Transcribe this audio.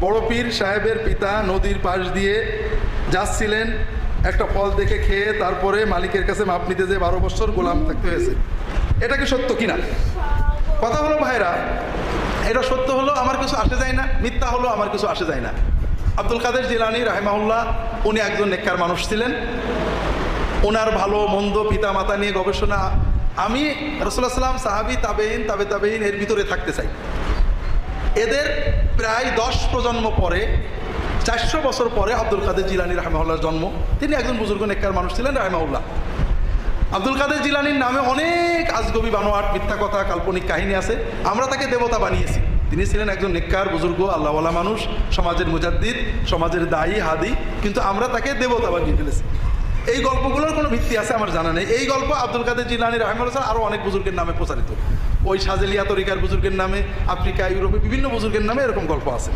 বড় পীর সাহেবের পিতা নদীর পাশ দিয়ে যাচ্ছিলেন, একটা ফল দেখে খেয়ে তারপরে মালিকের কাছে মাপ নিতে যে 12 বছর গোলাম থাকতে হয়েছে। এটা কি সত্য কিনা? কথা হলো ভাইরা, এটা সত্য হলো আমার কিছু আসে যায় না, মিথ্যা হলো আমার কিছু আসে যায় না। আব্দুল কাদের জিলানী রাহিমাহুল্লাহ উনি একজন নেককার মানুষ ছিলেন। ওনার ভালো মন্দ পিতা মাতা নিয়ে গবেষণা আমি রাসূলুল্লাহ সাল্লাল্লাহু আলাইহি ওয়াসাল্লাম, সাহাবী, তাবেঈন, তাবেঈন এর ভিতরে থাকতে চাই। এদের প্রায় 10 প্রজন্ম পরে, 400 বছর পরে আব্দুল কাদের জিলানী রাহিমাহুল্লাহর জন্ম। তিনি একজন বুজুর্গ নেককার মানুষ ছিলেন রাহিমাহুল্লাহ। আব্দুল কাদের জিলানীর নামে অনেক আজগবি বানোয়াট মিথ্যা কথা কাল্পনিক কাহিনী আছে। আমরা তাকে দেবতা বানিয়েছি। তিনি ছিলেন একজন নেককার বুজুর্গ আল্লাহওয়ালা মানুষ, সমাজের মুজাদ্দিদ, সমাজের দায়ী হাদি, কিন্তু আমরা তাকে দেবতা বানিয়ে ফেলেছি। এই গল্পগুলোর কোনো ভিত্তি আছে আমার জানা নেই। এই গল্প আব্দুল কাদের জিলানী রাহিমাহুল্লাহ আরও অনেক বুজুর্গের নামে প্রচারিত। ওই সাজেলিয়া তরিকার বুজুর্গের নামে, আফ্রিকা ইউরোপে বিভিন্ন বুজুর্গের নামে এরকম গল্প আছে।